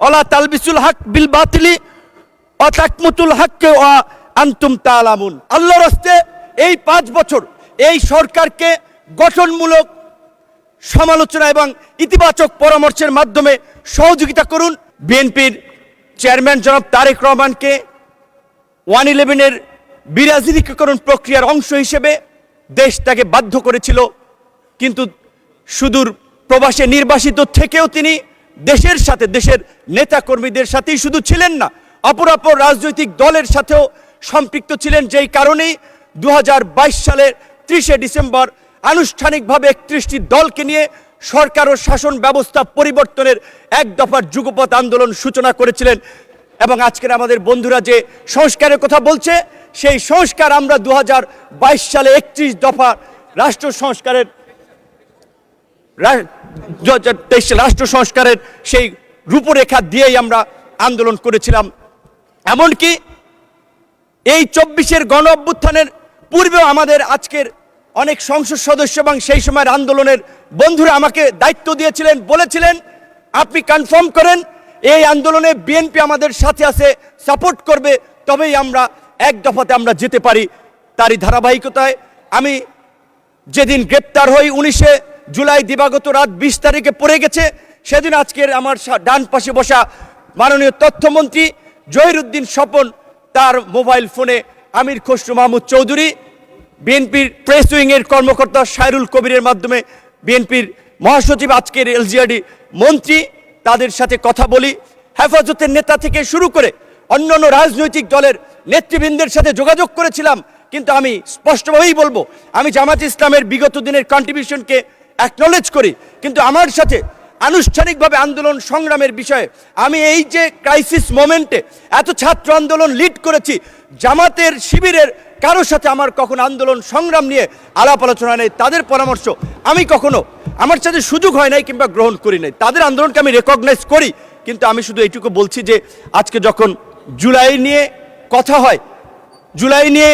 ওয়ালা তালবিসুল হক বিল বাতিলি ওয়া তাকমুতুল হককে ওয়া আনতুম তাআলামুন। আল্লাহর রাস্তে এই 5 বছর এই সরকারকে গঠনমূলক সমালোচনা এবং ইতিবাচক পরামর্শের মাধ্যমে সহযোগিতা করুন। বিএনপির চেয়ারম্যান জনাব তারেক রহমানকে 111-এর বিরাজনীতিকরণ প্রক্রিয়ার অংশ হিসেবে দেশ তাকে বাধ্য করেছিল, কিন্তু সুদূর প্রবাসে নির্বাসিত থেকেও তিনি দেশের সাথে, দেশের নেতা কর্মীদের সাথেই শুধু ছিলেন না, অপর রাজনৈতিক দলের সাথেও সম্পৃক্ত ছিলেন। যেই কারণেই 2022 সালের 30শে ডিসেম্বর আনুষ্ঠানিকভাবে 31টি দলকে নিয়ে সরকার ও শাসন ব্যবস্থা পরিবর্তনের এক দফার যুগপৎ আন্দোলন সূচনা করেছিলেন। এবং আজকের আমাদের বন্ধুরা যে সংস্কারের কথা বলছে, সেই সংস্কার আমরা 2022 সালে 31 দফা রাষ্ট্র সংস্কারের সেই রূপরেখা দিয়েই আমরা আন্দোলন করেছিলাম। এমনকি এই 24-এর গণ অভ্যুত্থানের পূর্বেও আমাদের আজকের অনেক সংসদ সদস্য এবং সেই সময়ের আন্দোলনের বন্ধুরা আমাকে দায়িত্ব দিয়েছিলেন, বলেছিলেন আপনি কনফার্ম করেন এই আন্দোলনে বিএনপি আমাদের সাথে আছে, সাপোর্ট করবে, তবেই আমরা এক দফাতে আমরা যেতে পারি। তারই ধারাবাহিকতায় আমি যেদিন গ্রেপ্তার হই 19শে জুলাই দিবাগত রাত 20 তারিখে পড়ে গেছে, সেদিন আজকের আমার ডান পাশে বসা মাননীয় তথ্যমন্ত্রী জহিরুদ্দিন স্বপন তার মোবাইল ফোনে আমির খসরু মাহমুদ চৌধুরী, বিএনপির প্রেস উইংয়ের কর্মকর্তা সাইরুল কবিরের মাধ্যমে বিএনপির মহাসচিব আজকের এলজিআরডি মন্ত্রী, তাদের সাথে কথা বলি। হেফাজতের নেতা থেকে শুরু করে অন্যান্য রাজনৈতিক দলের নেতৃবৃন্দের সাথে যোগাযোগ করেছিলাম। কিন্তু আমি স্পষ্টভাবেই বলবো, আমি জামাত ইসলামের বিগত দিনের কন্ট্রিবিউশনকে অ্যাকনলেজ করি, কিন্তু আমার সাথে আনুষ্ঠানিকভাবে আন্দোলন সংগ্রামের বিষয়ে আমি এই যে ক্রাইসিস মোমেন্টে এত ছাত্র আন্দোলন লিড করেছি, জামাতের শিবিরের কারোর সাথে আমার কখনো আন্দোলন সংগ্রাম নিয়ে আলাপ আলোচনা নেই। তাদের পরামর্শ আমি কখনো আমার সাথে সুযোগ হয় নাই কিংবা গ্রহণ করি নাই। তাদের আন্দোলনকে আমি রেকগনাইজ করি, কিন্তু আমি শুধু এইটুকু বলছি যে আজকে যখন জুলাই নিয়ে কথা হয়, জুলাই নিয়ে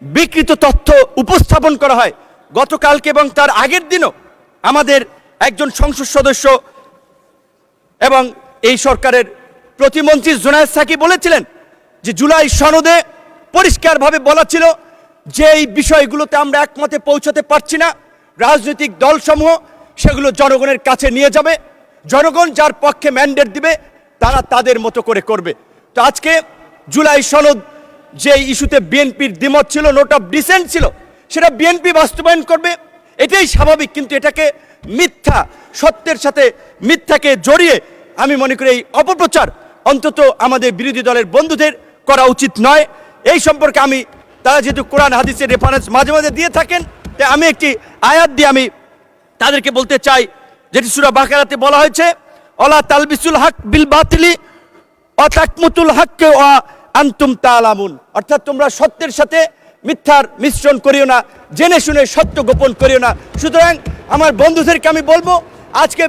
বিকৃত তথ্য উপস্থাপন করা হয়, গতকালকে এবং তার আগের দিনও আমাদের একজন সংসদ সদস্য এবং এই সরকারের প্রতিমন্ত্রী জুনায়েদ সাকি বলেছিলেন যে জুলাই সনদে পরিষ্কারভাবে বলা ছিল যে এই বিষয়গুলোতে আমরা একমতে পৌঁছাতে পারছি না, রাজনৈতিক দলসমূহ সেগুলো জনগণের কাছে নিয়ে যাবে, জনগণ যার পক্ষে ম্যান্ডেট দিবে তারা তাদের মতো করে করবে। তো আজকে জুলাই সনদ যে ইস্যুতে বিএনপির দ্বিমত ছিল, নোট অফ ডিসেন্ট ছিল, সেটা বিএনপি বাস্তবায়ন করবে, এটাই স্বাভাবিক। কিন্তু এটাকে মিথ্যা, সত্যের সাথে মিথ্যাকে জড়িয়ে আমি মনে করি এই অপপ্রচার অন্তত আমাদের বিরোধী দলের বন্ধুদের করা উচিত নয়। এই সম্পর্কে আমি, তারা যেহেতু কোরআন হাদিসের রেফারেন্স মাঝে মাঝে দিয়ে থাকেন, তাই আমি একটি আয়াত দিয়ে আমি তাদেরকে বলতে চাই, যেটি সূরা বাকারাতে বলা হয়েছে, ওয়ালা তালবিসুল হক বিল বাতিলি ওয়া তাকমুতুল হককে ওয়া আনতুম তাআলামুন। অর্থাৎ তোমরা সত্যের সাথে মিথ্যার মিশ্রণ করিও না, জেনে শুনে সত্য গোপন করিও না। সুতরাং আমার বন্ধুদেরকে আমি বলবো, আজকে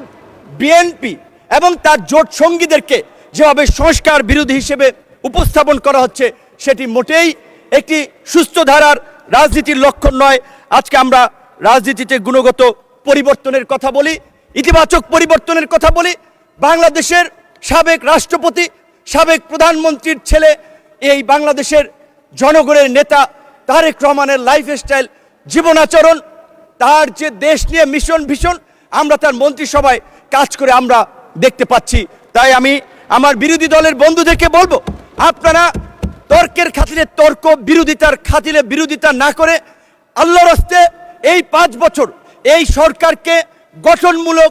বিএনপি এবং তার জোট সঙ্গীদেরকে যেভাবে সংস্কার বিরোধী হিসেবে উপস্থাপন করা হচ্ছে, সেটি মোটেই একটি সুস্থ ধারার রাজনীতির লক্ষণ নয়। আজকে আমরা রাজনীতিতে গুণগত পরিবর্তনের কথা বলি, ইতিবাচক পরিবর্তনের কথা বলি। বাংলাদেশের সাবেক রাষ্ট্রপতি, সাবেক প্রধানমন্ত্রীর ছেলে, এই বাংলাদেশের জনগণের নেতা তারেক রহমানের লাইফস্টাইল, জীবনাচরণ, তার যে দেশ নিয়ে মিশন ভীষণ, আমরা তার মন্ত্রিসভায় কাজ করে আমরা দেখতে পাচ্ছি। তাই আমি আমার বিরোধী দলের বন্ধুদেরকে বলবো, আপনারা তর্কের খাতিরে তর্ক, বিরোধিতার খাতিরে বিরোধিতা না করে আল্লাহর রাস্তে এই 5 বছর এই সরকারকে গঠনমূলক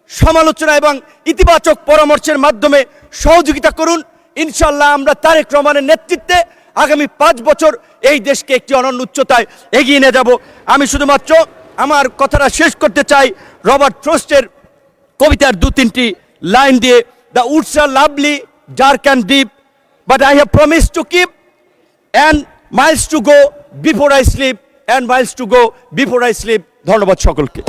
সমালোচনা এবং ইতিবাচক পরামর্শের মাধ্যমে সহযোগিতা করুন। ইনশাল্লাহ আমরা তারেক রহমানের নেতৃত্বে আগামী 5 বছর এই দেশকে একটি অনন্য উচ্চতায় এগিয়ে নিয়ে যাব। আমি শুধুমাত্র আমার কথাটা শেষ করতে চাই রবার্ট ফ্রস্টের কবিতার 2-3টি লাইন দিয়ে, the woods are lovely, dark and deep, but I have promise to keep, and miles to go before I sleep, and miles to go before I sleep. ধন্যবাদ সকলকে।